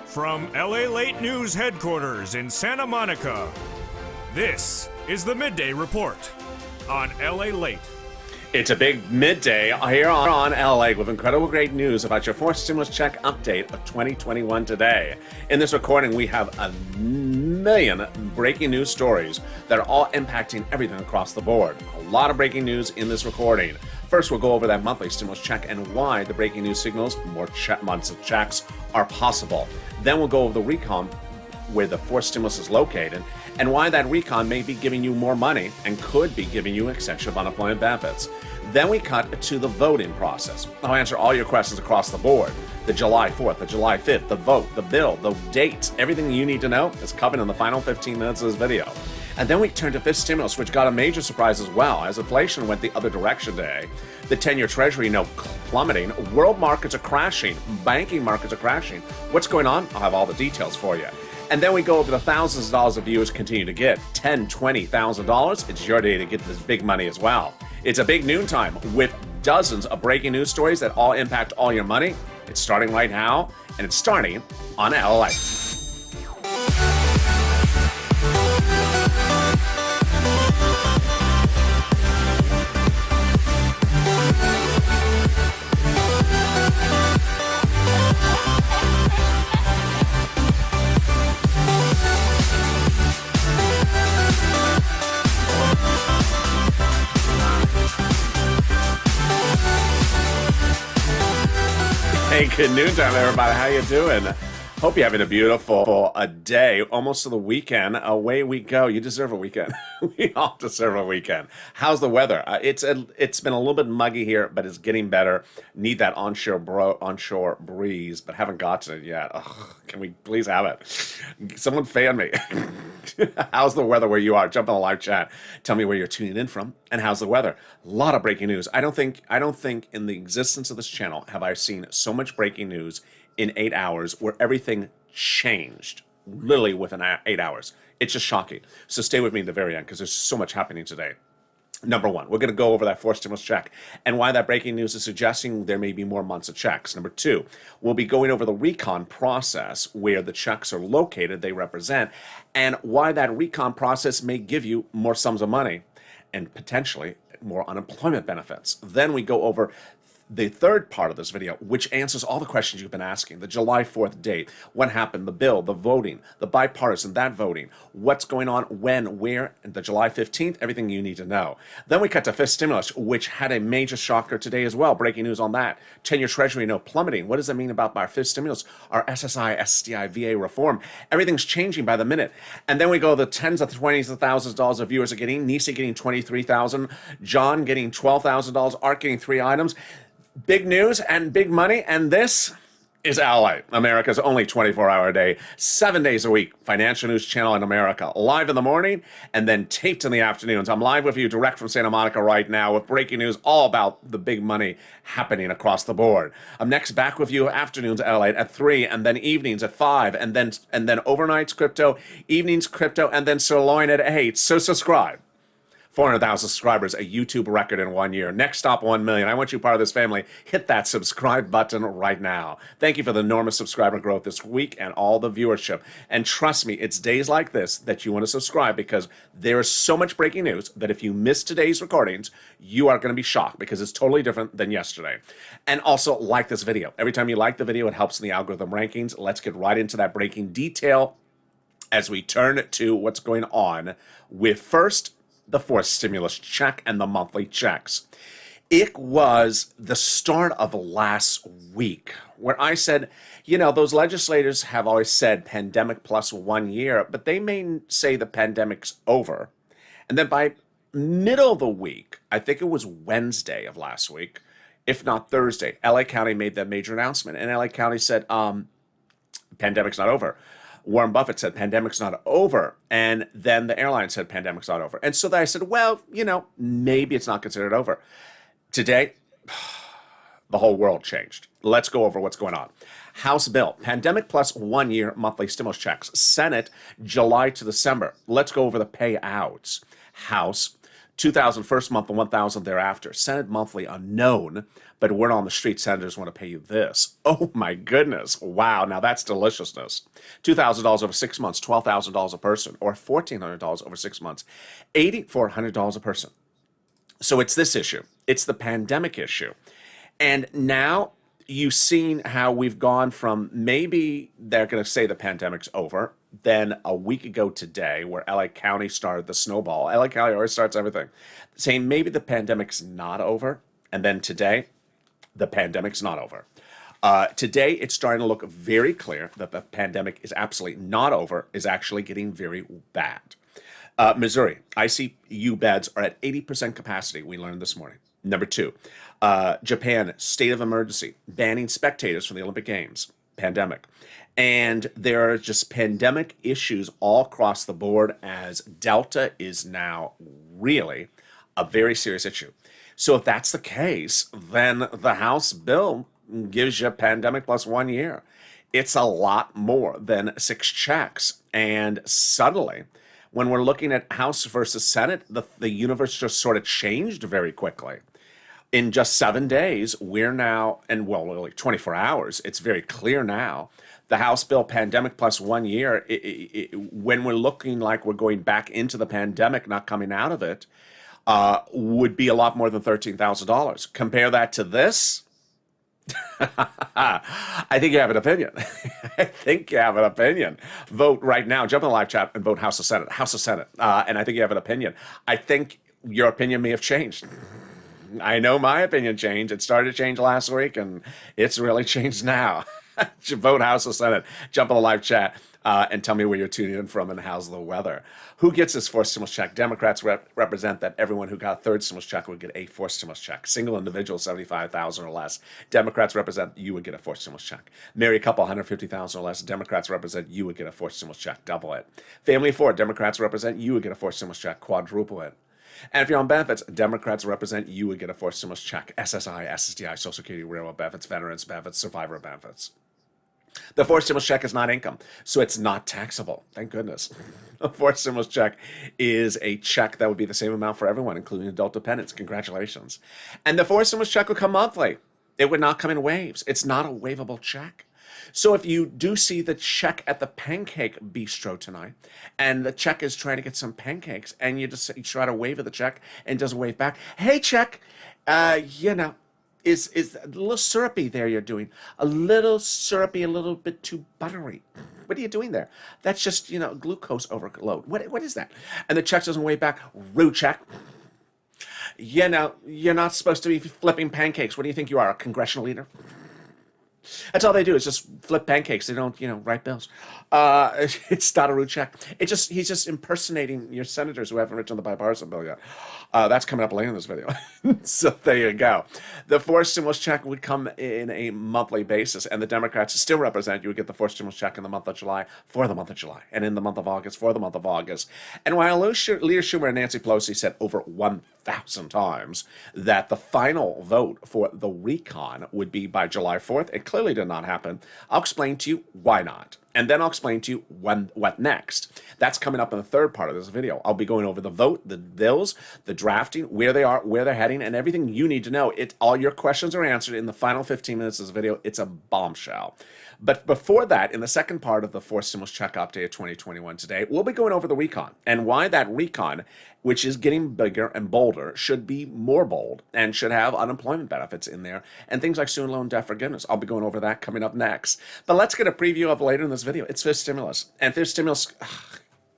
From LALATE News headquarters in Santa Monica, this is the Midday Report on LALATE. It's a big midday here on LA with incredible great news about your fourth stimulus check update of 2021 today. In this recording, we have a million breaking news stories that are all impacting everything across the board. A lot of breaking news in this recording. First, we'll go over that monthly stimulus check and why the breaking news signals more months of checks are possible. Then we'll go over the recon where the fourth stimulus is located and why that recon may be giving you more money and could be giving you extension of unemployment benefits. Then we cut to the voting process. I'll answer all your questions across the board. The July 4th, the July 5th, the vote, the bill, the dates, everything you need to know is covered in the final 15 minutes of this video. And then we turn to fifth stimulus, which got a major surprise as well, as inflation went the other direction today. The 10-year Treasury note plummeting, world markets are crashing, banking markets are crashing. What's going on? I'll have all the details for you. And then we go over the thousands of dollars of viewers continue to get. $10,000, $20,000. It's your day to get this big money as well. It's a big noontime with dozens of breaking news stories that all impact all your money. It's starting right now, and it's starting on LALATE. Hey, good noontime, everybody. How you doing? Hope you're having a beautiful day, almost to the weekend. Away we go. You deserve a weekend. We all deserve a weekend. How's the weather? It's been a little bit muggy here, but it's getting better. Need that onshore breeze, but haven't gotten it yet. Ugh, can we please have it? Someone fan me. How's the weather where you are? Jump on the live chat. Tell me where you're tuning in from, and how's the weather? A lot of breaking news. I don't think in the existence of this channel have I seen so much breaking news in 8 hours where everything changed literally within 8 hours. It's just shocking. So stay with me at the very end because there's so much happening today. Number one, we're going to go over that fourth stimulus check and why that breaking news is suggesting there may be more months of checks. Number two, we'll be going over the recon process where the checks are located, they represent, and why that recon process may give you more sums of money and potentially more unemployment benefits. Then we go over the third part of this video, which answers all the questions you've been asking. The July 4th date, what happened, the bill, the voting, the bipartisan, that voting, what's going on, when, where, and the July 15th, everything you need to know. Then we cut to fifth stimulus, which had a major shocker today as well. Breaking news on that. 10-year Treasury note plummeting. What does that mean about our fifth stimulus, our SSI, STI, VA reform? Everything's changing by the minute. And then we go the tens of twenties of thousands of dollars of viewers are getting. Nisi getting $23,000, John getting $12,000, Art getting 3 items. Big news and big money, and this is LA, America's only 24-hour day, 7 days a week, financial news channel in America, live in the morning and then taped in the afternoons. I'm live with you direct from Santa Monica right now with breaking news all about the big money happening across the board. I'm next back with you afternoons LA at 3 and then evenings at 5 and then overnights crypto, evenings crypto, and then sirloin at 8. So subscribe. 400,000 subscribers, a YouTube record in 1 year. Next stop, 1 million. I want you part of this family. Hit that subscribe button right now. Thank you for the enormous subscriber growth this week and all the viewership. And trust me, it's days like this that you want to subscribe because there is so much breaking news that if you miss today's recordings, you are going to be shocked because it's totally different than yesterday. And also like this video. Every time you like the video, it helps in the algorithm rankings. Let's get right into that breaking detail as we turn to what's going on with first, the fourth stimulus check and the monthly checks. It was the start of last week where I said, you know, those legislators have always said pandemic plus 1 year, but they may say the pandemic's over. And then by middle of the week, I think it was Wednesday of last week, if not Thursday, LA County made that major announcement. And LA County said, pandemic's not over. Warren Buffett said pandemic's not over, and then the airline said pandemic's not over. And so I said, well, you know, maybe it's not considered over. Today, the whole world changed. Let's go over what's going on. House bill, pandemic plus 1 year monthly stimulus checks. Senate, July to December. Let's go over the payouts. House, 2,000 first month and 1,000 thereafter. Senate monthly unknown, but word on the street, senators want to pay you this. Oh my goodness. Wow. Now that's deliciousness. $2,000 over 6 months, $12,000 a person, or $1,400 over 6 months, $8,400 a person. So it's this issue. It's the pandemic issue. And now you've seen how we've gone from maybe they're going to say the pandemic's over, then a week ago today, where LA County started the snowball. LA County always starts everything, saying maybe the pandemic's not over. And then today, the pandemic's not over. Today, it's starting to look very clear that the pandemic is absolutely not over, is actually getting very bad. Missouri, ICU beds are at 80% capacity, we learned this morning. Number 2, Japan, state of emergency, banning spectators from the Olympic Games, pandemic. And there are just pandemic issues all across the board, as Delta is now really a very serious issue. So if that's the case, then the House bill gives you pandemic plus 1 year. It's a lot more than 6 checks. And suddenly, when we're looking at House versus Senate, the universe just sort of changed very quickly. In just 7 days, we're now, and well, like 24 hours, it's very clear now, the House bill pandemic plus 1 year, when we're looking like we're going back into the pandemic, not coming out of it, would be a lot more than $13,000. Compare that to this. I think you have an opinion. I think you have an opinion. Vote right now. Jump in the live chat and vote House of Senate. House of Senate. And I think you have an opinion. I think your opinion may have changed. I know my opinion changed. It started to change last week, and it's really changed now. Vote House of Senate. Jump in the live chat and tell me where you're tuning in from and how's the weather. Who gets this fourth stimulus check? Democrats represent that everyone who got a third stimulus check would get a fourth stimulus check. Single individual, $75,000 or less. Democrats represent you would get a fourth stimulus check. Married couple, $150,000 or less. Democrats represent you would get a fourth stimulus check. Double it. Family of 4, Democrats represent you would get a fourth stimulus check. Quadruple it. And if you're on benefits, Democrats represent you would get a fourth stimulus check. SSI, SSDI, Social Security, railroad benefits, veterans benefits, survivor benefits. The fourth stimulus check is not income, so it's not taxable. Thank goodness. A fourth stimulus check is a check that would be the same amount for everyone, including adult dependents. Congratulations. And the fourth stimulus check would come monthly. It would not come in waves. It's not a waivable check. So if you do see the check at the Pancake Bistro tonight, and the check is trying to get some pancakes, and you try to wave at the check and it doesn't wave back, hey, check, is a little syrupy there you're doing. A little syrupy, a little bit too buttery. What are you doing there? That's just, glucose overload. What is that? And the check doesn't wave back. Rude check. You're not supposed to be flipping pancakes. What do you think you are, a congressional leader? That's all they do is just flip pancakes. They don't, write bills. It's not a rude check. He's just impersonating your senators who haven't written the bipartisan bill yet. That's coming up later in this video. So there you go. The fourth stimulus check would come in a monthly basis, and the Democrats still represent you would get the fourth stimulus check in the month of July for the month of July, and in the month of August for the month of August. And while Leader Schumer and Nancy Pelosi said over 1,000 times that the final vote for the recon would be by July 4th, it clearly did not happen. I'll explain to you why not. And then I'll explain to you what next. That's coming up in the third part of this video. I'll be going over the vote, the bills, the drafting, where they are, where they're heading, and everything you need to know. All your questions are answered in the final 15 minutes of this video. It's a bombshell. But before that, in the second part of the fourth stimulus check update of 2021 today, we'll be going over the recon and why that recon, which is getting bigger and bolder, should be more bold and should have unemployment benefits in there and things like student loan debt forgiveness. I'll be going over that coming up next. But let's get a preview of later in this video. It's fifth stimulus. And fifth stimulus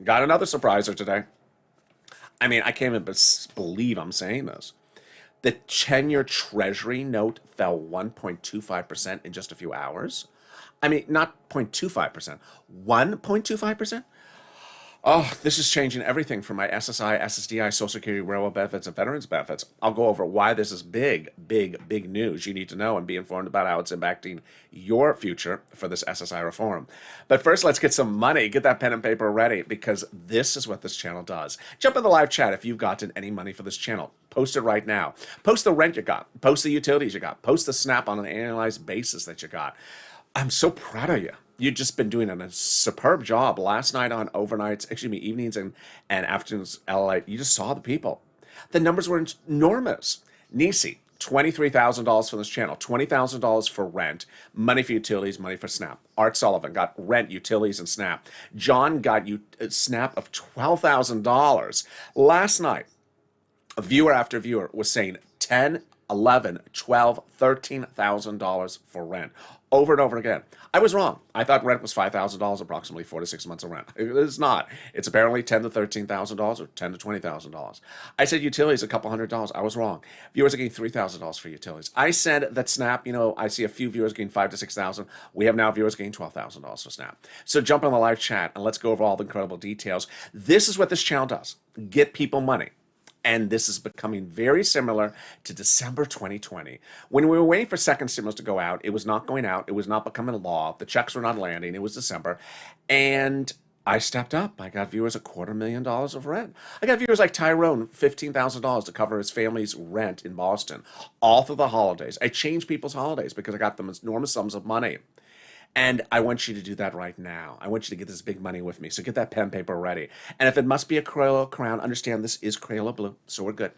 got another surpriser today. I mean, I can't even believe I'm saying this. The 10-year Treasury note fell 1.25% in just a few hours. I mean, not 0.25%, 1.25%? Oh, this is changing everything for my SSI, SSDI, Social Security, railroad benefits, and veterans benefits. I'll go over why this is big news you need to know and be informed about how it's impacting your future for this SSI reform. But first, let's get some money. Get that pen and paper ready, because this is what this channel does. Jump in the live chat if you've gotten any money for this channel. Post it right now. Post the rent you got. Post the utilities you got. Post the SNAP on an annualized basis that you got. I'm so proud of you. You've just been doing a superb job last night on overnights, evenings and afternoons. LALATE. You just saw the people. The numbers were enormous. Nisi, $23,000 for this channel, $20,000 for rent, money for utilities, money for Snap. Art Sullivan got rent, utilities, and Snap. John got Snap of $12,000. Last night, a viewer after viewer was saying $10,000, $11,000, $12,000, $13,000 for rent. Over and over again. I was wrong. I thought rent was $5,000, approximately 4 to 6 months of rent. It's not. It's apparently $10,000 to $13,000 or $10,000 to $20,000. I said utilities a couple $100. I was wrong. Viewers are getting $3,000 for utilities. I said that Snap, I see a few viewers getting $5,000 to $6,000. We have now viewers getting $12,000 for Snap. So jump on the live chat and let's go over all the incredible details. This is what this channel does. Get people money. And this is becoming very similar to December 2020. When we were waiting for second stimulus to go out, it was not going out. It was not becoming a law. The checks were not landing. It was December. And I stepped up. I got viewers $250,000 of rent. I got viewers like Tyrone, $15,000 to cover his family's rent in Boston, all through the holidays. I changed people's holidays because I got them enormous sums of money. And I want you to do that right now. I want you to get this big money with me. So get that pen paper ready. And if it must be a Crayola crown, understand this is Crayola blue, so we're good.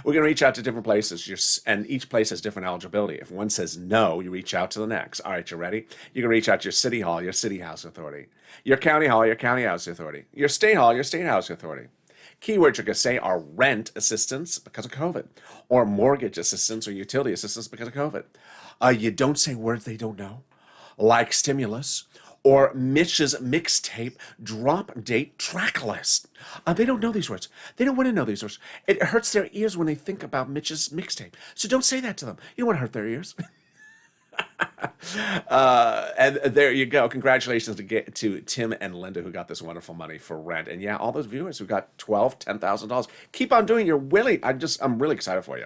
We're going to reach out to different places, and each place has different eligibility. If one says no, you reach out to the next. All right, you ready? You're going to reach out to your city hall, your city house authority. Your county hall, your county house authority. Your state hall, your state house authority. Keywords you're going to say are rent assistance because of COVID, or mortgage assistance or utility assistance because of COVID. You don't say words they don't know, like stimulus, or Mitch's mixtape drop date track list. They don't know these words. They don't want to know these words. It hurts their ears when they think about Mitch's mixtape. So don't say that to them. You don't want to hurt their ears. And there you go. Congratulations to Tim and Linda who got this wonderful money for rent. And yeah, all those viewers who got $12,000, $10,000. Keep on doing your willy. I'm really excited for you.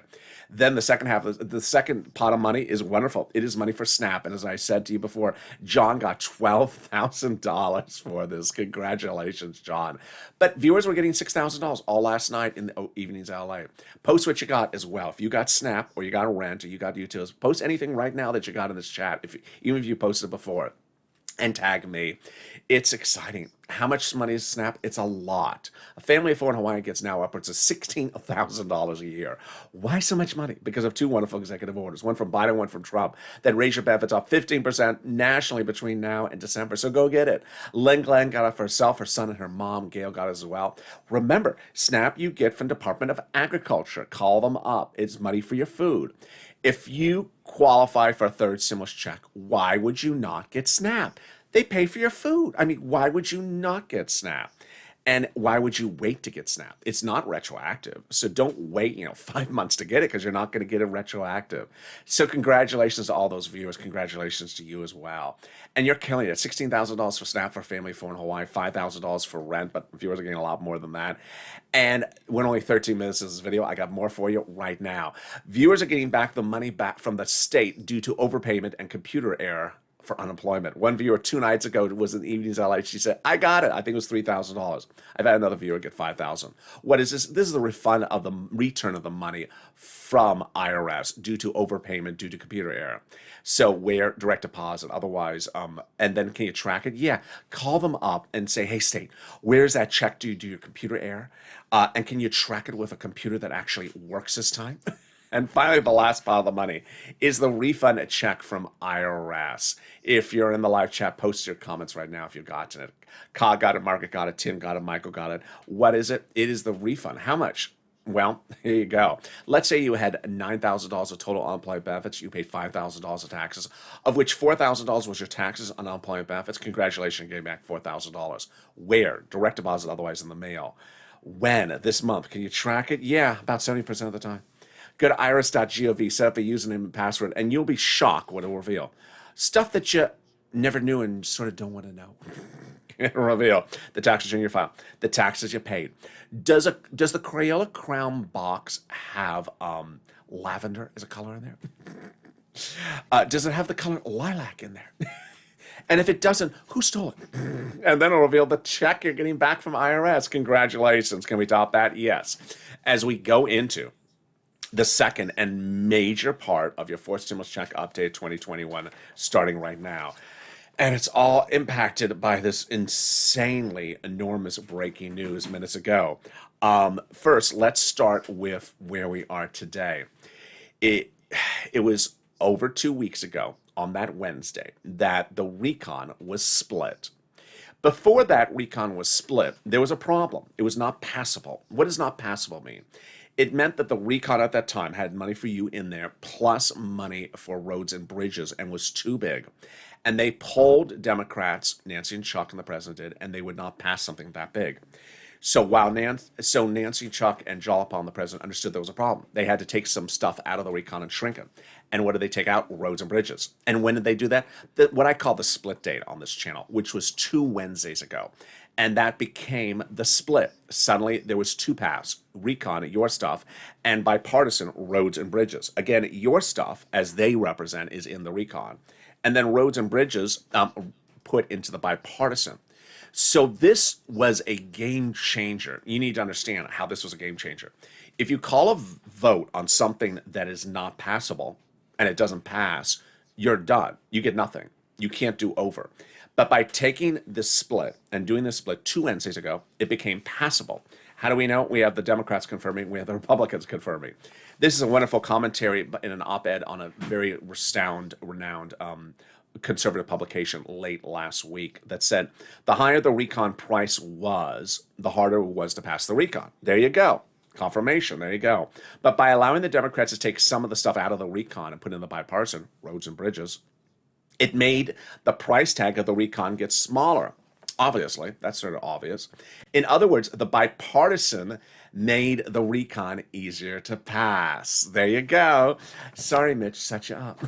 Then the second half, the second pot of money is wonderful. It is money for Snap. And as I said to you before, John got $12,000 for this. Congratulations, John. But viewers were getting $6,000 all last night in the evenings LA. Post what you got as well. If you got Snap or you got a rent or you got utilities, post anything right now that you got in this chat, even if you posted before, and tag me. It's exciting. How much money is Snap? It's a lot. A family of 4 in Hawaii gets now upwards of $16,000 a year. Why so much money? Because of 2 wonderful executive orders, one from Biden, one from Trump, that raise your benefits up 15% nationally between now and December. So go get it. Len Glenn got it for herself, her son, and her mom, Gail, got it as well. Remember, Snap you get from Department of Agriculture. Call them up. It's money for your food. If you qualify for a third stimulus check, why would you not get Snap? They pay for your food. I mean, why would you not get Snap? And why would you wait to get Snap? It's not retroactive. So don't wait, 5 months to get it because you're not going to get it retroactive. So congratulations to all those viewers. Congratulations to you as well. And you're killing it. $16,000 for Snap for family 4 in Hawaii, $5,000 for rent, but viewers are getting a lot more than that. And we're only 13 minutes of this video. I got more for you right now. Viewers are getting back the money back from the state due to overpayment and computer error for unemployment. One viewer 2 nights ago was in the evenings LA. She said, I got it. I think it was $3,000. I've had another viewer get $5,000. What is this? This is the refund of the return of the money from IRS due to overpayment, due to computer error. So where direct deposit, otherwise, and then can you track it? Yeah, call them up and say, hey, state, where's that check due to your computer error? And can you track it with a computer that actually works this time? And finally, the last part of the money is the refund check from IRS. If you're in the live chat, post your comments right now if you've gotten it. Ka got it, Margaret got it, Tim got it, Michael got it. What is it? It is the refund. How much? Well, here you go. Let's say you had $9,000 of total unemployment benefits. You paid $5,000 of taxes, of which $4,000 was your taxes on unemployment benefits. Congratulations, you gave back $4,000. Where? Direct deposit, otherwise in the mail. When? This month. Can you track it? Yeah, about 70% of the time. Go to iris.gov, set up a username and password, and you'll be shocked what it will reveal. Stuff that you never knew and sort of don't want to know. It'll reveal the taxes in your file, the taxes you paid. Does the Crayola Crown box have lavender as a color in there? Does it have the color lilac in there? And if it doesn't, who stole it? And then it'll reveal the check you're getting back from IRS. Congratulations. Can we top that? Yes. As we go into the second and major part of your fourth stimulus check update 2021 starting right now. And it's all impacted by this insanely enormous breaking news minutes ago. First, let's start with where we are today. It it was over 2 weeks ago on that Wednesday that the recon was split. Before that recon was split, there was a problem. It was not passable. What does not passable mean? It meant that the recon at that time had money for you in there, plus money for roads and bridges, and was too big. And they polled Democrats, Nancy and Chuck and the president did, and they would not pass something that big. So Nancy, Chuck, and Jalapa, the president, understood there was a problem. They had to take some stuff out of the recon and shrink it. And what did they take out? Roads and bridges. And when did they do that? What I call the split date on this channel, which was 2 Wednesdays ago. And that became the split. Suddenly, there was two paths: recon, your stuff, and bipartisan, roads and bridges. Again, your stuff, as they represent, is in the recon. And then roads and bridges put into the bipartisan. So this was a game changer. You need to understand how this was a game changer. If you call a vote on something that is not passable and it doesn't pass, you're done. You get nothing. You can't do over. But by taking this split and doing this split 2 Wednesdays ago, it became passable. How do we know? We have the Democrats confirming, we have the Republicans confirming. This is a wonderful commentary in an op-ed on a very renowned conservative publication late last week that said the higher the recon price was, the harder it was to pass the recon. There you go. Confirmation. There you go. But by allowing the Democrats to take some of the stuff out of the recon and put in the bipartisan, roads and bridges, it made the price tag of the recon get smaller. Obviously, that's sort of obvious. In other words, the bipartisan made the recon easier to pass. There you go. Sorry, Mitch, set you up.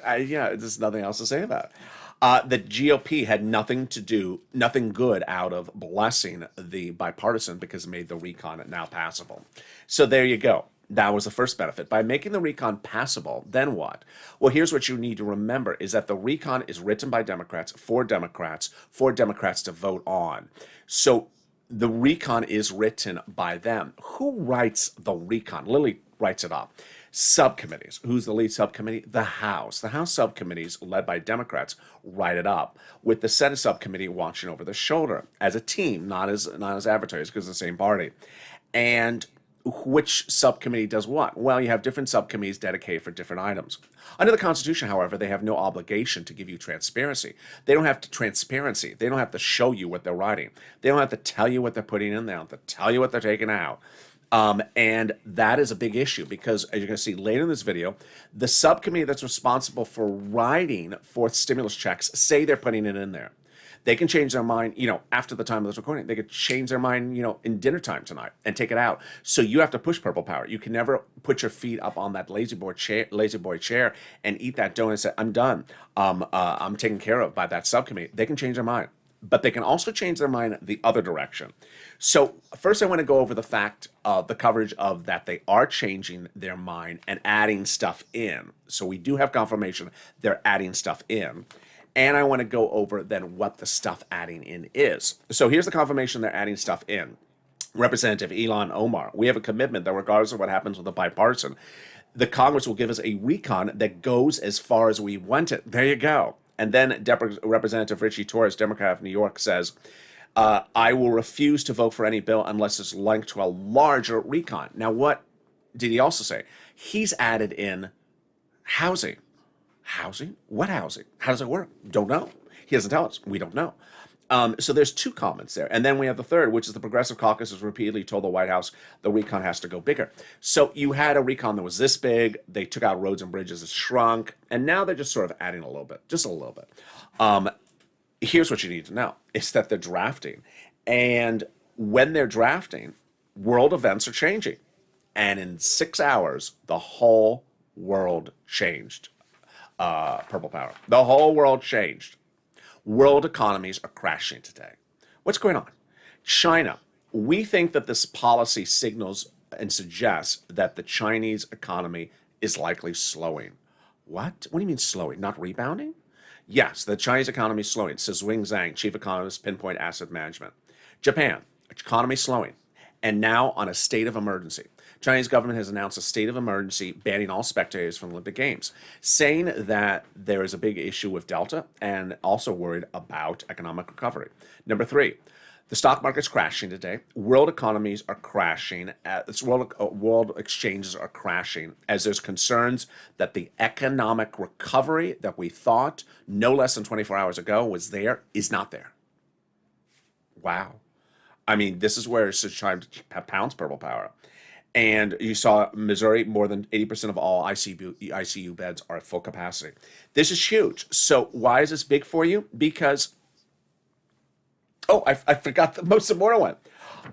There's nothing else to say about it. The GOP had nothing good out of blessing the bipartisan because it made the recon now passable. So there you go. That was the first benefit. By making the recon passable, then what? Well, here's what you need to remember is that the recon is written by Democrats for Democrats to vote on. So the recon is written by them. Who writes the recon? Lily writes it up. Subcommittees. Who's the lead subcommittee? The House. The House subcommittees, led by Democrats, write it up, with the Senate subcommittee watching over the shoulder as a team, not as advertisers, because it's the same party. And which subcommittee does what? Well, you have different subcommittees dedicated for different items. Under the Constitution, however, they have no obligation to give you transparency. They don't have transparency. They don't have to show you what they're writing. They don't have to tell you what they're putting in there. They don't have to tell you what they're taking out. And that is a big issue because, as you're going to see later in this video, the subcommittee that's responsible for writing fourth stimulus checks say they're putting it in there. They can change their mind, after the time of this recording. They could change their mind, in dinner time tonight and take it out. So you have to push purple power. You can never put your feet up on that lazy boy chair and eat that donut and say, I'm done. I'm taken care of by that subcommittee. They can change their mind. But they can also change their mind the other direction. So first I want to go over the fact of the coverage of that they are changing their mind and adding stuff in. So we do have confirmation they're adding stuff in. And I want to go over then what the stuff adding in is. So here's the confirmation they're adding stuff in. Representative Ilhan Omar, we have a commitment that regardless of what happens with the bipartisan, the Congress will give us a recon that goes as far as we want it. There you go. And then Representative Richie Torres, Democrat of New York, says, I will refuse to vote for any bill unless it's linked to a larger recon. Now, what did he also say? He's added in housing. Housing? What housing? How does it work? Don't know. He doesn't tell us. We don't know. So there's two comments there. And then we have the third, which is the Progressive Caucus has repeatedly told the White House the recon has to go bigger. So you had a recon that was this big. They took out roads and bridges. It shrunk. And now they're just sort of adding a little bit, just a little bit. Here's what you need to know. It's that they're drafting. And when they're drafting, world events are changing. And in 6 hours, the whole world changed. Purple power. The whole world changed. World economies are crashing today. What's going on? China. We think that this policy signals and suggests that the Chinese economy is likely slowing. What? What do you mean slowing? Not rebounding? Yes, the Chinese economy is slowing, says Wing Zhang, chief economist, Pinpoint Asset Management. Japan, economy slowing, and now on a state of emergency. Chinese government has announced a state of emergency banning all spectators from Olympic Games, saying that there is a big issue with Delta and also worried about economic recovery. Number three, the stock market's crashing today. World economies are crashing. World exchanges are crashing as there's concerns that the economic recovery that we thought no less than 24 hours ago was there is not there. Wow. I mean, this is where it's trying to have pounds purple power. And you saw Missouri, more than 80% of all ICU beds are at full capacity. This is huge. So why is this big for you? Because I forgot the most important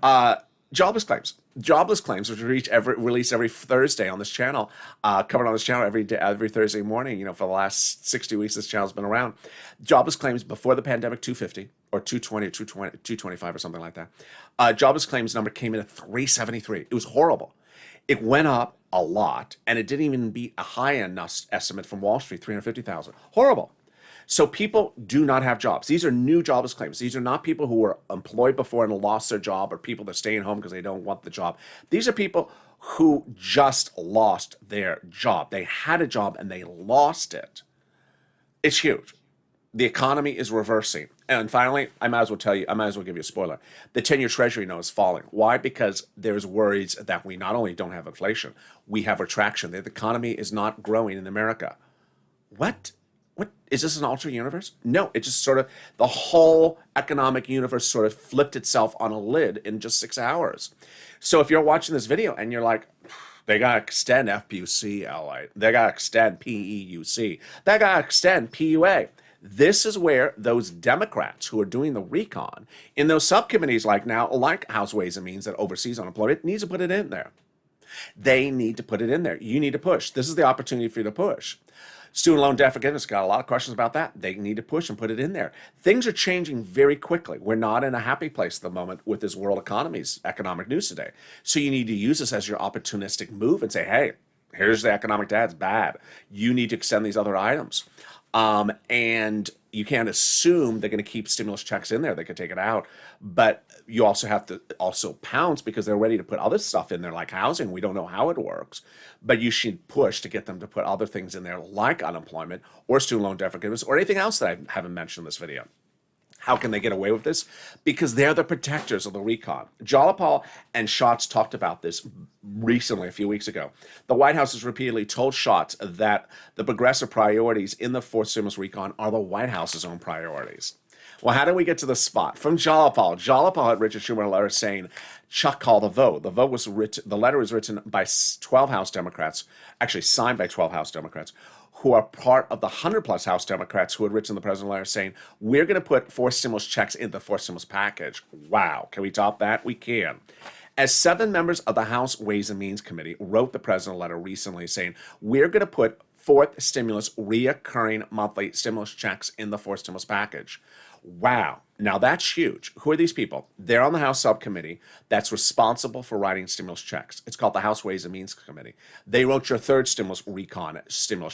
one. Jobless claims. Jobless claims, which released every Thursday on this channel, covered on this channel every Thursday morning. For the last 60 weeks, this channel's been around. Jobless claims before the pandemic, 250 or 220 or 225 or something like that. Jobless claims number came in at 373. It was horrible. It went up a lot, and it didn't even beat a high-end estimate from Wall Street, 350,000. Horrible. So people do not have jobs. These are new jobless claims. These are not people who were employed before and lost their job, or people that are staying home because they don't want the job. These are people who just lost their job. They had a job and they lost it. It's huge. The economy is reversing. And finally, I might as well give you a spoiler. The 10-year Treasury note is falling. Why? Because there's worries that we not only don't have inflation, we have retraction. The economy is not growing in America. What? Is this an alternate universe? No, it just sort of, the whole economic universe sort of flipped itself on a lid in just 6 hours. So if you're watching this video and you're like, they got to extend FPUC, LA. They got to extend PEUC. They got to extend PUA. This is where those Democrats who are doing the recon in those subcommittees like House Ways and Means that oversees unemployment needs to put it in there. They need to put it in there. You need to push. This is the opportunity for you to push. Student loan debt forgiveness, got a lot of questions about that. They need to push and put it in there. Things are changing very quickly. We're not in a happy place at the moment with this world economy's economic news today. So you need to use this as your opportunistic move and say, hey, here's the economic data. It's bad. You need to extend these other items. And you can't assume they're going to keep stimulus checks in there. They could take it out. But you also have to pounce because they're ready to put other stuff in there like housing. We don't know how it works. But you should push to get them to put other things in there like unemployment or student loan debt forgiveness or anything else that I haven't mentioned in this video. How can they get away with this? Because they're the protectors of the recon. Jalapal and Schatz talked about this recently, a few weeks ago. The White House has repeatedly told Schatz that the progressive priorities in the fourth stimulus recon are the White House's own priorities. Well, how did we get to this spot? From Jalapal. Jalapal had Richard Schumer a letter saying, Chuck called the vote. The vote was written, the letter was written by 12 House Democrats, actually signed by 12 House Democrats, who are part of the 100-plus House Democrats who had written the president letter saying, we're going to put four stimulus checks in the fourth stimulus package. Wow. Can we top that? We can. As 7 members of the House Ways and Means Committee wrote the president a letter recently saying, we're going to put fourth stimulus reoccurring monthly stimulus checks in the fourth stimulus package. Wow. Now that's huge. Who are these people? They're on the House subcommittee that's responsible for writing stimulus checks. It's called the House Ways and Means Committee. They wrote your third stimulus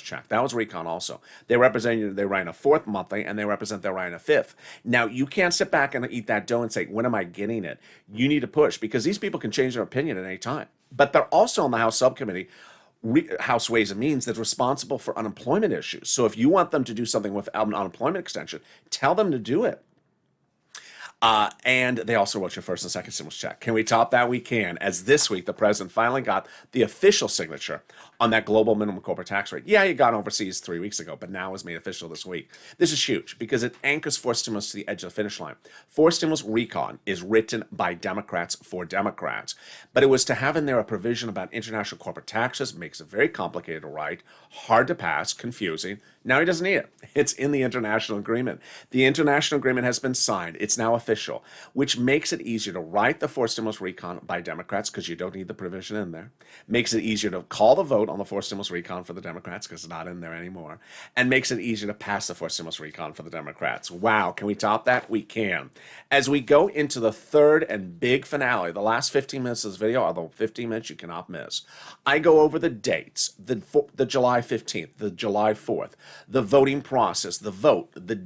check. That was recon also. They're writing a fourth monthly, and they're writing a fifth. Now, you can't sit back and eat that dough and say, when am I getting it? You need to push, because these people can change their opinion at any time. But they're also on the House subcommittee, House Ways and Means, that's responsible for unemployment issues. So if you want them to do something with unemployment extension, tell them to do it. And they also wrote your first and second stimulus check. Can we top that? We can. As this week, the president finally got the official signature on that global minimum corporate tax rate. Yeah, he got overseas 3 weeks ago, but now it's made official this week. This is huge because it anchors fourth stimulus to the edge of the finish line. Fourth stimulus recon is written by Democrats for Democrats, but it was to have in there a provision about international corporate taxes. Makes it very complicated to write, hard to pass, confusing. Now he doesn't need it. It's in the international agreement. The international agreement has been signed. It's now official, which makes it easier to write the fourth stimulus recon by Democrats because you don't need the provision in there. Makes it easier to call the vote on the fourth stimulus recon for the Democrats because it's not in there anymore. And makes it easier to pass the fourth stimulus recon for the Democrats. Wow, can we top that? We can. As we go into the third and big finale, the last 15 minutes of this video are the 15 minutes you cannot miss. I go over the dates, the July 15th, the July 4th, the voting process, the vote, the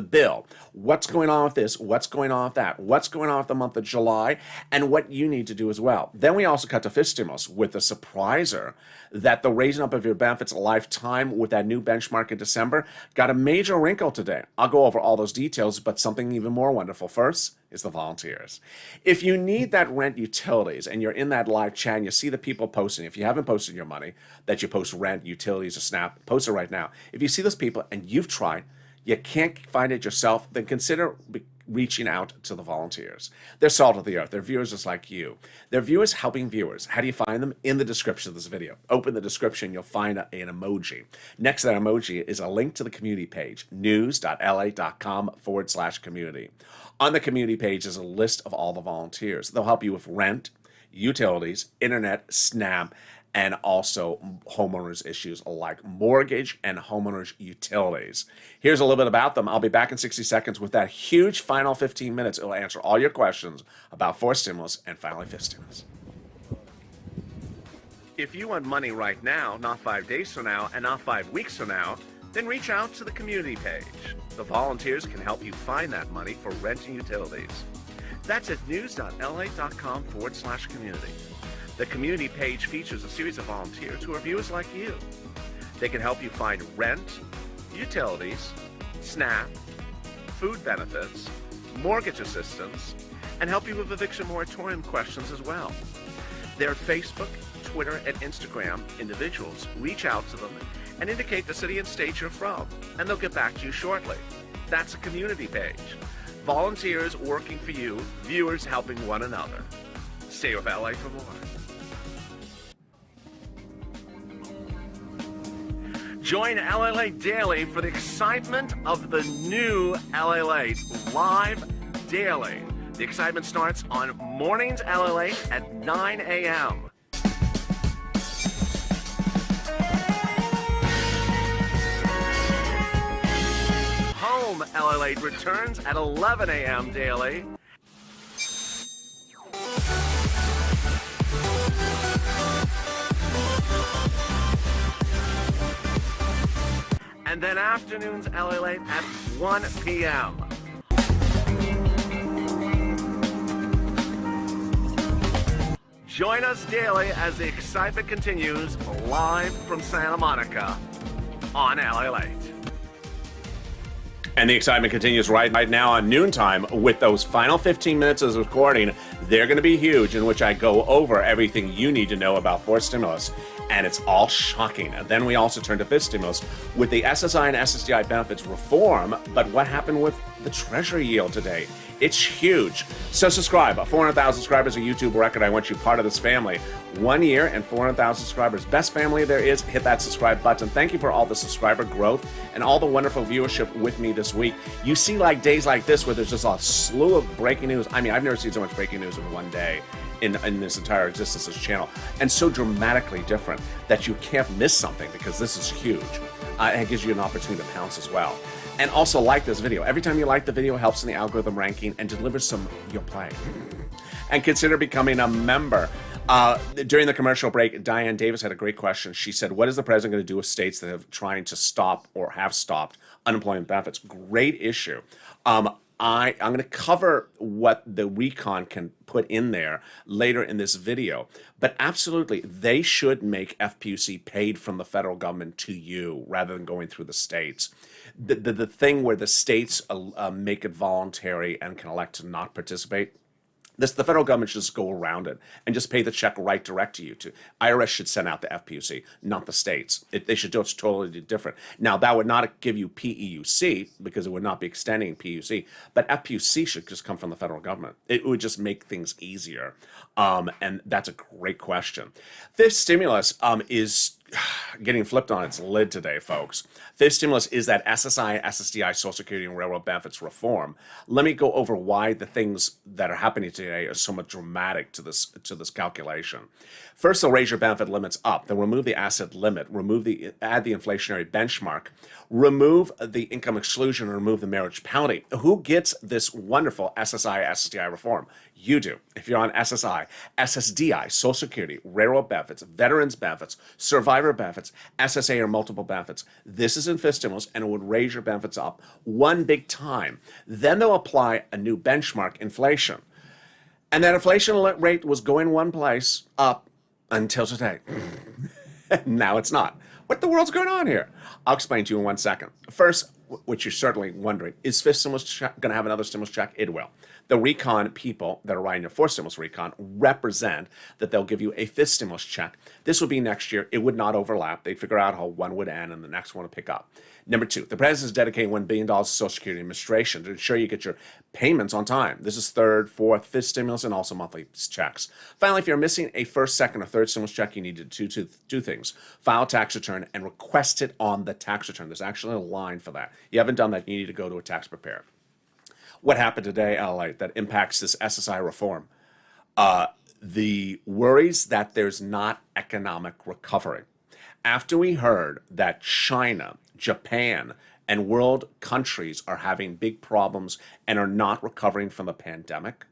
bill, what's going on with this, what's going on with that, what's going on with the month of July, and what you need to do as well. Then we also cut to fifth stimulus with a surpriser that the raising up of your benefits a lifetime with that new benchmark in December got a major wrinkle today. I'll go over all those details, but something even more wonderful first is the volunteers. If you need that rent utilities and you're in that live chat and you see the people posting, if you haven't posted your money, that you post rent, utilities, or SNAP, post it right now. If you see those people and you've tried, you can't find it yourself, then consider reaching out to the volunteers. They're salt of the earth. They're viewers just like you. They're viewers helping viewers. How do you find them? In the description of this video. Open the description, you'll find an emoji. Next to that emoji is a link to the community page, news.la.com/community. On the community page is a list of all the volunteers. They'll help you with rent, utilities, internet, SNAP, and also homeowners issues like mortgage and homeowners utilities. Here's a little bit about them. I'll be back in 60 seconds with that huge final 15 minutes. It'll answer all your questions about fourth stimulus and finally fifth stimulus. If you want money right now, not 5 days from now, and not 5 weeks from now, then reach out to the community page. The volunteers can help you find that money for rent and utilities. That's at news.la.com/community. The community page features a series of volunteers who are viewers like you. They can help you find rent, utilities, SNAP, food benefits, mortgage assistance, and help you with eviction moratorium questions as well. They're Facebook, Twitter, and Instagram individuals. Reach out to them and indicate the city and state you're from, and they'll get back to you shortly. That's a community page. Volunteers working for you, viewers helping one another. Stay with LA for more. Join LALATE Daily for the excitement of the new LALATE live daily. The excitement starts on mornings LALATE at 9 a.m. Home LALATE returns at 11 a.m. daily. And then afternoons LALATE at 1 p.m. Join us daily as the excitement continues live from Santa Monica on LALATE. And the excitement continues right now on noontime with those final 15 minutes of recording. They're going to be huge, in which I go over everything you need to know about fourth stimulus, and it's all shocking. And then we also turn to fifth stimulus with the SSI and SSDI benefits reform, but what happened with the Treasury yield today? It's huge. So subscribe. 400,000 subscribers, a YouTube record. I want you part of this family. 1 year and 400,000 subscribers. Best family there is. Hit that subscribe button. Thank you for all the subscriber growth and all the wonderful viewership with me this week. You see like days like this where there's just a slew of breaking news. I mean, I've never seen so much breaking news in one day in this entire existence of this channel. And so dramatically different that you can't miss something because this is huge. And it gives you an opportunity to pounce as well. And also like this video. Every time you like the video, it helps in the algorithm ranking and delivers some you'll play. And consider becoming a member. During the commercial break, Diane Davis had a great question. She said, what is the president going to do with states that have trying to stop or have stopped unemployment benefits? Great issue. I'm going to cover what the recon can put in there later in this video. But absolutely, they should make FPUC paid from the federal government to you rather than going through the states. The thing where the states make it voluntary and can elect to not participate, the federal government should just go around it and just pay the check right direct to you. IRS should send out the FPUC, not the states. They should do it totally different. Now, that would not give you PEUC because it would not be extending PUC, but FPUC should just come from the federal government. It would just make things easier. And that's a great question. Fifth stimulus is getting flipped on its lid today, folks. Fifth stimulus is that SSI, SSDI, Social Security, and Railroad benefits reform. Let me go over why the things that are happening today are so much dramatic to this calculation. First, they'll raise your benefit limits up. They'll remove the asset limit, add the inflationary benchmark, remove the income exclusion, and remove the marriage penalty. Who gets this wonderful SSI, SSDI reform? You do. If you're on SSI, SSDI, Social Security, Railroad benefits, veterans benefits, survivor survivor benefits, SSA, or multiple benefits. This is in stimulus, and it would raise your benefits up one big time. Then they'll apply a new benchmark, inflation. And that inflation rate was going one place, up, until today. Now it's not. What the world's going on here? I'll explain to you in 1 second. First, which you're certainly wondering, is fifth stimulus going to have another stimulus check? It will. The recon people that are writing a fourth stimulus recon represent that they'll give you a fifth stimulus check. This would be next year. It would not overlap. They'd figure out how one would end and the next one would pick up. Number two, the president is dedicating $1 billion to Social Security Administration to ensure you get your payments on time. This is third, fourth, fifth stimulus, and also monthly checks. Finally, if you're missing a first, second, or third stimulus check, you need to do two things. File a tax return and request it on the tax return. There's actually a line for that. You haven't done that, you need to go to a tax preparer. What happened today, LALATE, that impacts this SSI reform? The worries that there's not economic recovery. After we heard that China, Japan, and world countries are having big problems and are not recovering from the pandemic,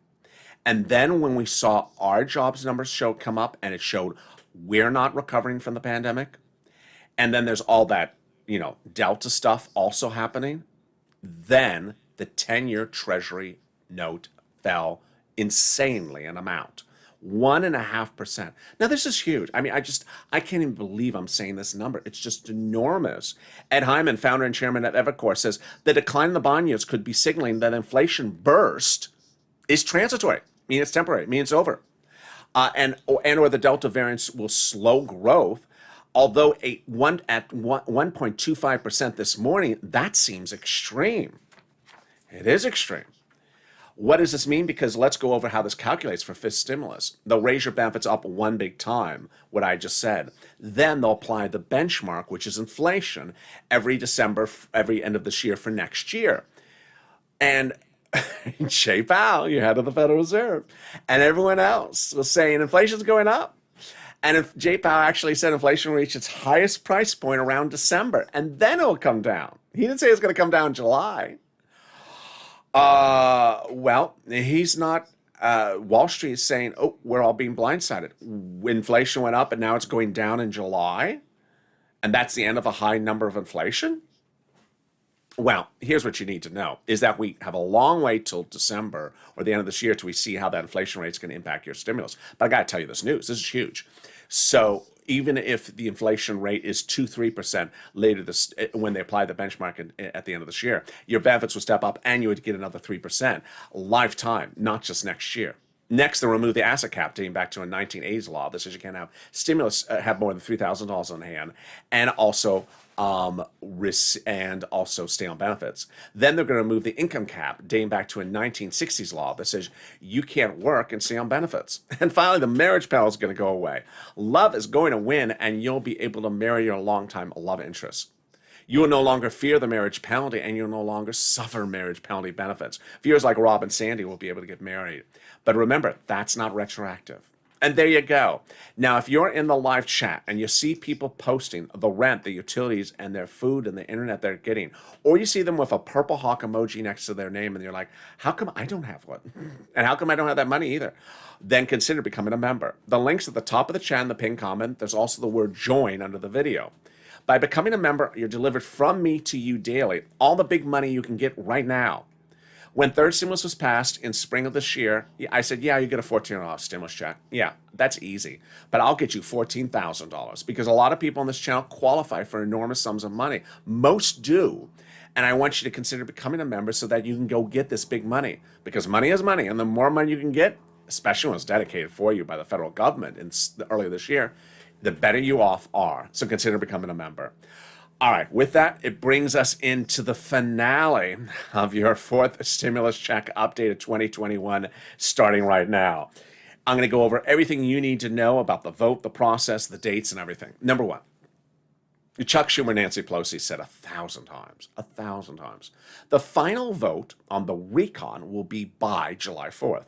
and then when we saw our jobs numbers come up and it showed we're not recovering from the pandemic, and then there's all that, Delta stuff also happening, then the 10-year Treasury note fell insanely in amount. 1.5%. Now, this is huge. I mean, I can't even believe I'm saying this number. It's just enormous. Ed Hyman, founder and chairman at Evercore, says the decline in the bond yields could be signaling that inflation burst is transitory. I mean, it's temporary. I mean, it's over. Or the Delta variant will slow growth. Although at 1.25% this morning, that seems extreme. It is extreme. What does this mean? Because let's go over how this calculates for fifth stimulus. They'll raise your benefits up one big time, what I just said. Then they'll apply the benchmark, which is inflation, every December, every end of this year for next year. And Jay Powell, your head of the Federal Reserve, and everyone else was saying inflation's going up. And if Jay Powell actually said inflation will reach its highest price point around December, and then it'll come down. He didn't say it's going to come down in July. Well, he's not. Wall Street is saying, oh, we're all being blindsided. Inflation went up and now it's going down in July. And that's the end of a high number of inflation. Well, here's what you need to know is that we have a long way till December or the end of this year till we see how that inflation rate is going to impact your stimulus. But I got to tell you this news. This is huge. So even if the inflation rate is 2-3% later when they apply the benchmark at the end of this year, your benefits will step up and you would get another 3% lifetime, not just next year. Next, they'll remove the asset cap dating back to a 1980s law. This is you can't have stimulus have more than $3,000 on hand, and also stay on benefits. Then they're going to remove the income cap dating back to a 1960s law that says you can't work and stay on benefits. And finally, the marriage penalty is going to go away. Love is going to win, and you'll be able to marry your longtime love interest. You will no longer fear the marriage penalty, and you'll no longer suffer marriage penalty benefits. Viewers like Rob and Sandy will be able to get married. But remember, that's not retroactive. And there you go. Now, if you're in the live chat and you see people posting the rent, the utilities, and their food and the internet they're getting, or you see them with a purple hawk emoji next to their name and you're like, how come I don't have one? And how come I don't have that money either? Then consider becoming a member. The link's at the top of the chat in the pinned comment. There's also the word join under the video. By becoming a member, you're delivered from me to you daily all the big money you can get right now. When third stimulus was passed in spring of this year, I said, yeah, you get a $1,400 stimulus check. Yeah, that's easy. But I'll get you $14,000 because a lot of people on this channel qualify for enormous sums of money. Most do. And I want you to consider becoming a member so that you can go get this big money. Because money is money. And the more money you can get, especially when it's dedicated for you by the federal government earlier this year, the better you off are. So consider becoming a member. All right, with that, it brings us into the finale of your fourth stimulus check updated 2021 starting right now. I'm going to go over everything you need to know about the vote, the process, the dates, and everything. Number one, Chuck Schumer, Nancy Pelosi said 1,000 times, 1,000 times. The final vote on the recon will be by July 4th.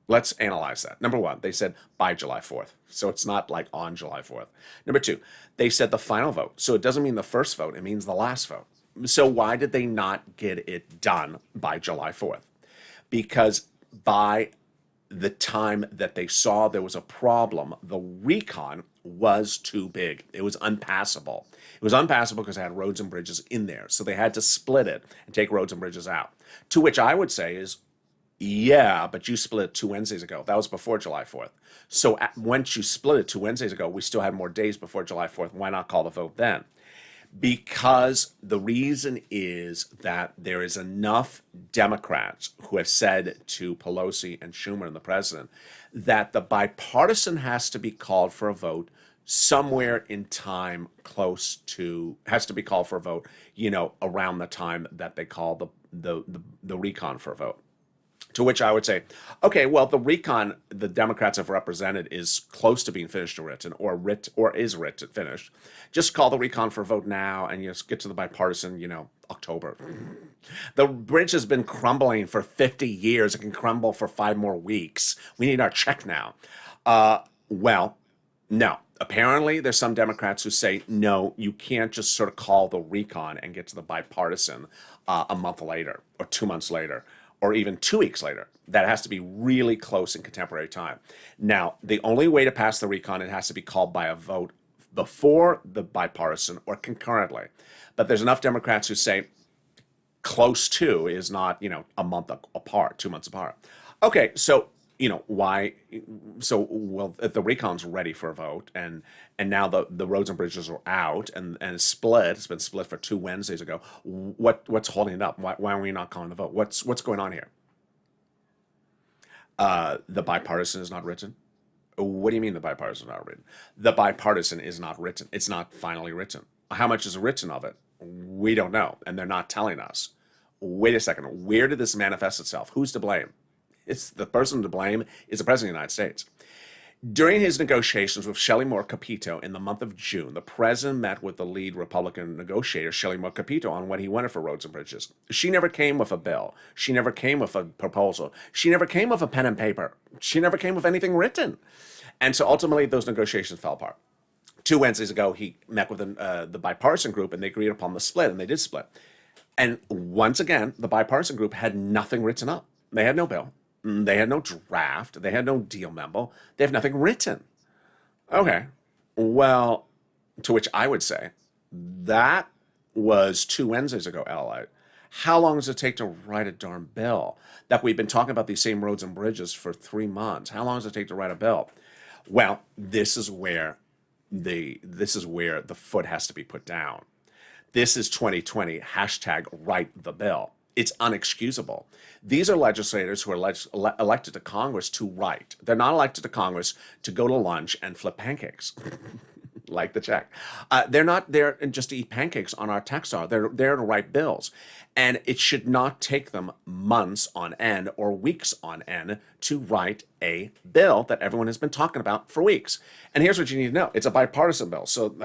Let's analyze that. Number one, they said by July 4th. So it's not like on July 4th. Number two, they said the final vote. So it doesn't mean the first vote, it means the last vote. So why did they not get it done by July 4th? Because by the time that they saw there was a problem, the recon was too big. It was unpassable. It was unpassable because it had roads and bridges in there. So they had to split it and take roads and bridges out. To which I would say is, yeah, but you split it 2 Wednesdays ago. That was before July 4th. So once you split it 2 Wednesdays ago, we still had more days before July 4th. Why not call the vote then? Because the reason is that there is enough Democrats who have said to Pelosi and Schumer and the president that the bipartisan has to be called for a vote somewhere in time close to, has to be called for a vote, around the time that they call the recon for a vote. To which I would say, okay, well, the recon the Democrats have represented is close to being finished or written, or is written, finished. Just call the recon for a vote now, and just get to the bipartisan, October. The bridge has been crumbling for 50 years. It can crumble for 5 more weeks. We need our check now. Well, no. Apparently, there's some Democrats who say, no, you can't just sort of call the recon and get to the bipartisan a month later, or 2 months later, or even 2 weeks later. That has to be really close in contemporary time. Now, the only way to pass the recon, it has to be called by a vote before the bipartisan or concurrently. But there's enough Democrats who say close to is not, a month apart, 2 months apart. Okay, so, why? So, well, if the recon's ready for a vote, and now the roads and bridges are out and it's split. It's been split for 2 Wednesdays ago. What's holding it up? Why are we not calling the vote? What's going on here? The bipartisan is not written. What do you mean the bipartisan is not written? The bipartisan is not written. It's not finally written. How much is written of it? We don't know, and they're not telling us. Wait a second. Where did this manifest itself? Who's to blame? It's the person to blame is the President of the United States. During his negotiations with Shelley Moore Capito in the month of June, the president met with the lead Republican negotiator, Shelley Moore Capito, on what he wanted for roads and bridges. She never came with a bill. She never came with a proposal. She never came with a pen and paper. She never came with anything written. And so ultimately, those negotiations fell apart. 2 Wednesdays ago, he met with the bipartisan group, and they agreed upon the split, and they did split. And once again, the bipartisan group had nothing written up. They had no bill. They had no draft. They had no deal memo. They have nothing written. Okay. Well, to which I would say, that was 2 Wednesdays ago, LALATE. How long does it take to write a darn bill? That we've been talking about these same roads and bridges for 3 months. How long does it take to write a bill? Well, this is where the foot has to be put down. This is 2020, #write the bill. It's unexcusable. These are legislators who are elected to Congress to write. They're not elected to Congress to go to lunch and flip pancakes, like the check. They're not there just to eat pancakes on our tax hour. They're there to write bills. And it should not take them months on end or weeks on end to write a bill that everyone has been talking about for weeks. And here's what you need to know. It's a bipartisan bill. So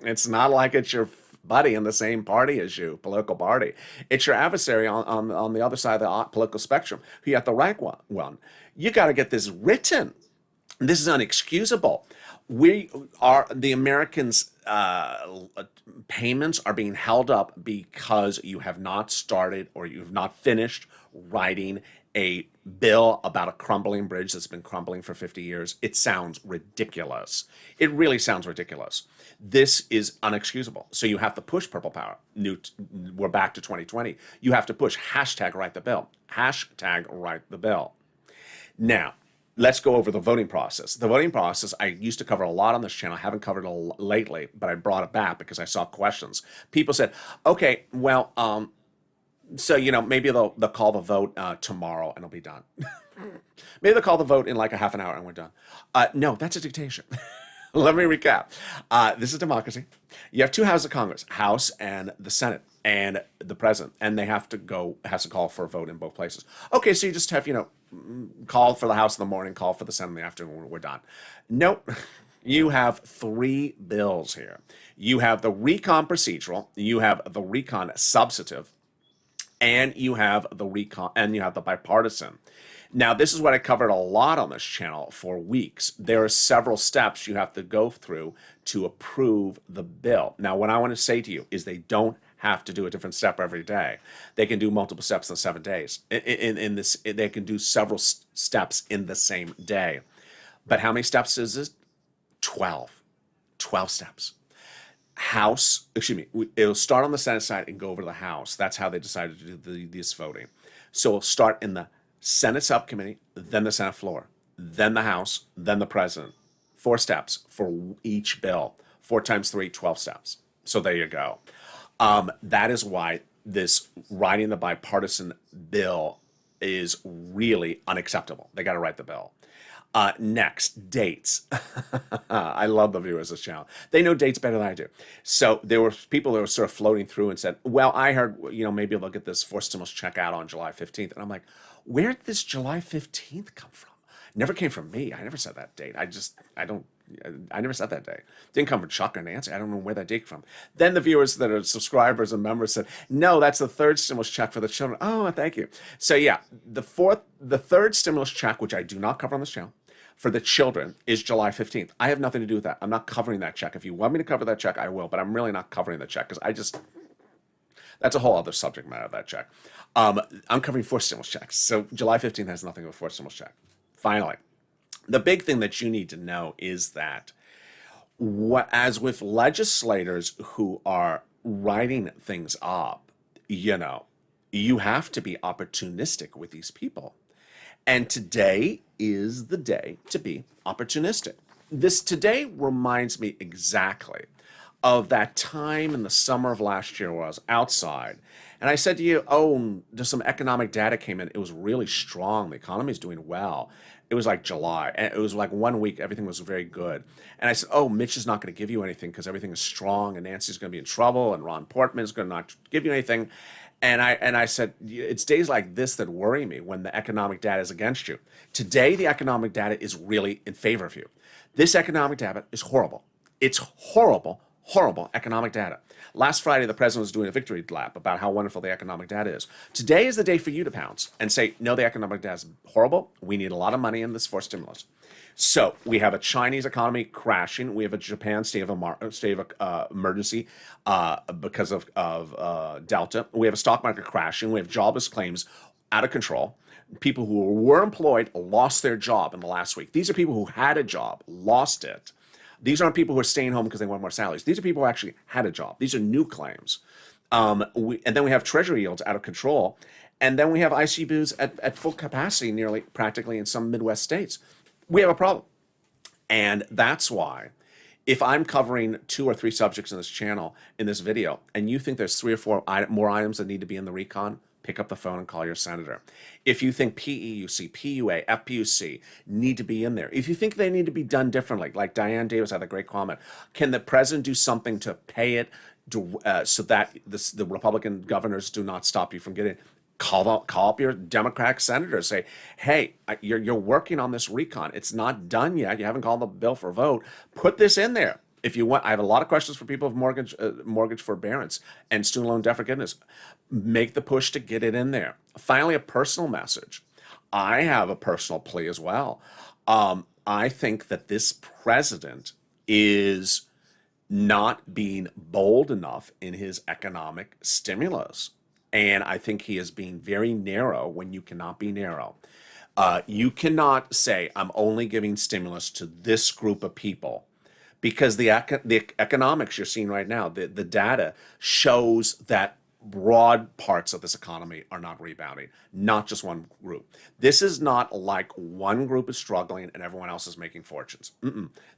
it's not like it's your buddy in the same party as you, political party. It's your adversary on the other side of the political spectrum who you have to rank one. You got to get this written. This is unexcusable. The Americans' payments are being held up because you have not started or you've not finished writing a bill about a crumbling bridge that's been crumbling for 50 years. It sounds ridiculous. It really sounds ridiculous. This is unexcusable. So you have to push Purple Power. We're back to 2020. You have to push #write the bill. #write the bill. Now, let's go over the voting process. The voting process, I used to cover a lot on this channel. I haven't covered it lately, but I brought it back because I saw questions. People said, okay, well, so, maybe they'll call the vote tomorrow and it'll be done. Maybe they'll call the vote in like a half an hour and we're done. No, that's a dictatorship. Let me recap. This is democracy. You have 2 houses of Congress, House and the Senate, and the president, and they has to call for a vote in both places. Okay, so you just have, call for the House in the morning, call for the Senate in the afternoon, we're done. Nope. You have 3 bills here. You have the recon procedural, you have the recon substantive, and you have the bipartisan. Now, this is what I covered a lot on this channel for weeks. There are several steps you have to go through to approve the bill. Now, what I want to say to you is they don't have to do a different step every day. They can do multiple steps in 7 days. They can do several steps in the same day. But how many steps is this? 12. 12 steps. House, excuse me, it'll start on the Senate side and go over to the House. That's how they decided to do this voting. So it'll start in the Senate subcommittee, then the Senate floor, then the House, then the president. 4 steps for each bill. 4 times 3, 12 steps. So there you go. That is why this writing the bipartisan bill is really unacceptable. They got to write the bill. Next, dates. I love the viewers of this channel. They know dates better than I do. So there were people that were sort of floating through and said, well, I heard, maybe they'll get this forced stimulus check out on July 15th. And I'm like, where did this July 15th come from? Never came from me. I never said that date. I never said that date. Didn't come from Chuck or Nancy. I don't know where that date came from. Then the viewers that are subscribers and members said, no, that's the 3rd stimulus check for the children. Oh, thank you. So yeah, the 3rd stimulus check, which I do not cover on this channel, for the children is July 15th. I have nothing to do with that. I'm not covering that check. If you want me to cover that check, I will, but I'm really not covering the check because that's a whole other subject matter, that check. I'm covering 4 stimulus checks. So July 15th has nothing to do with 4 stimulus check. Finally, the big thing that you need to know is that as with legislators who are writing things up, you have to be opportunistic with these people. And today is the day to be opportunistic. This today reminds me exactly of that time in the summer of last year where I was outside. And I said to you, there's some economic data came in. It was really strong. The economy is doing well. It was like July. And it was like 1 week. Everything was very good. And I said, Mitch is not going to give you anything because everything is strong. And Nancy's going to be in trouble. And Ron Portman is going to not give you anything. And I said, it's days like this that worry me when the economic data is against you. Today, the economic data is really in favor of you. This economic data is horrible. It's horrible, horrible economic data. Last Friday, the president was doing a victory lap about how wonderful the economic data is. Today is the day for you to pounce and say, no, the economic data is horrible. We need a lot of money in this for stimulus. So we have a Chinese economy crashing. We have a Japan state of emergency because of Delta. We have a stock market crashing. We have jobless claims out of control. People who were employed lost their job in the last week. These are people who had a job, lost it. These aren't people who are staying home because they want more salaries. These are people who actually had a job. These are new claims. And then we have treasury yields out of control. And then we have ICBs at full capacity practically in some Midwest states. We have a problem. And that's why if I'm covering 2 or 3 subjects in this channel in this video, and you think there's 3 or 4 more items that need to be in the recon, pick up the phone and call your senator. If you think PEUC, PUA, FPUC need to be in there, if you think they need to be done differently, like Diane Davis had a great comment, can the president do something to pay it so that the Republican governors do not stop you from getting it? Call up your Democratic senator. Say, hey, you're working on this recon. It's not done yet. You haven't called the bill for a vote. Put this in there. If you want, I have a lot of questions for people of mortgage forbearance and student loan debt forgiveness. Make the push to get it in there. Finally, a personal message. I have a personal plea as well. I think that this president is not being bold enough in his economic stimulus. And I think he is being very narrow when you cannot be narrow. You cannot say, I'm only giving stimulus to this group of people. Because the economics you're seeing right now, the data shows that broad parts of this economy are not rebounding, not just one group. This is not like one group is struggling and everyone else is making fortunes.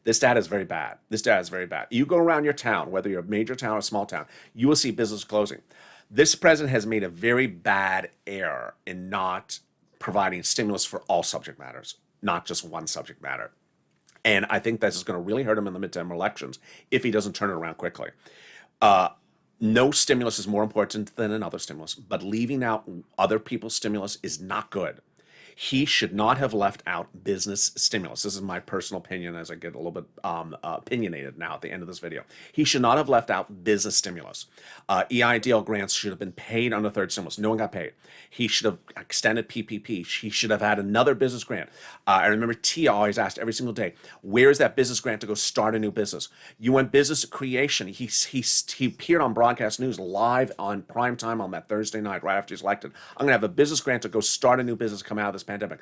This data is very bad. This data is very bad. You go around your town, whether you're a major town or a small town, you will see business closing. This president has made a very bad error in not providing stimulus for all subject matters, not just one subject matter. And I think this is going to really hurt him in the midterm elections if he doesn't turn it around quickly. No stimulus is more important than another stimulus, but leaving out other people's stimulus is not good. He should not have left out business stimulus. This is my personal opinion as I get a little bit opinionated now at the end of this video. He should not have left out business stimulus. EIDL grants should have been paid on the 3rd stimulus. No one got paid. He should have extended PPP. He should have had another business grant. I remember Tia always asked every single day, where is that business grant to go start a new business? You want business creation. He appeared on broadcast news live on prime time on that Thursday night right after he's elected. I'm going to have a business grant to go start a new business come out of this pandemic.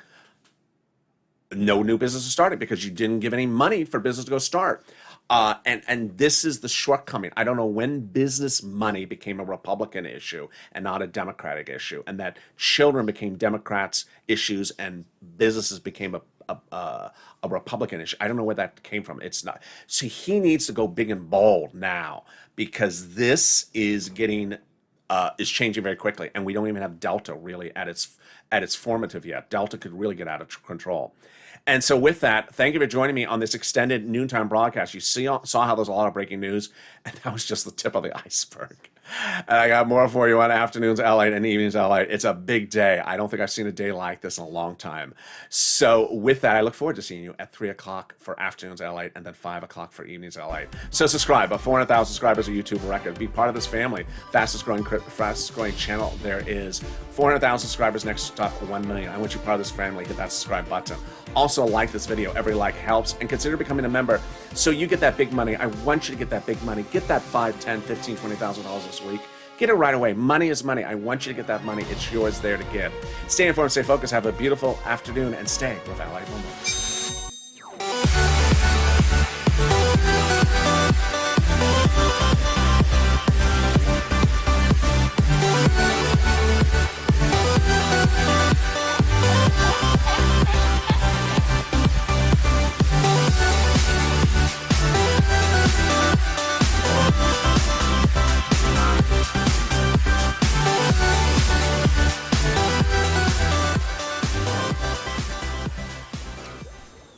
no new business is starting because you didn't give any money for business to go start. And this is the shortcoming. I don't know when business money became a Republican issue and not a Democratic issue, and that children became Democrats' issues and businesses became a Republican issue. I don't know where that came from. It's not. So he needs to go big and bold now, because this is getting is changing very quickly, and we don't even have Delta really at its formative yet. Delta could really get out of control. And so with that, thank you for joining me on this extended noontime broadcast. You saw how there's a lot of breaking news, and that was just the tip of the iceberg. And I got more for you on Afternoons LALATE and Evenings LALATE. It's a big day. I don't think I've seen a day like this in a long time. So with that, I look forward to seeing you at 3 o'clock for Afternoons LALATE and then 5 o'clock for Evenings LALATE. So subscribe. 400,000 subscribers of YouTube record. Be part of this family. Fastest growing channel there is. 400,000 subscribers, next stop 1 million. I want you part of this family. Hit that subscribe button. Also like this video. Every like helps. And consider becoming a member so you get that big money. I want you to get that big money. Get that $5, $10, $15, $20,000 this week. Get it right away. Money is money. I want you to get that money. It's yours there to get. Stay informed, stay focused. Have a beautiful afternoon and stay with LA Homework.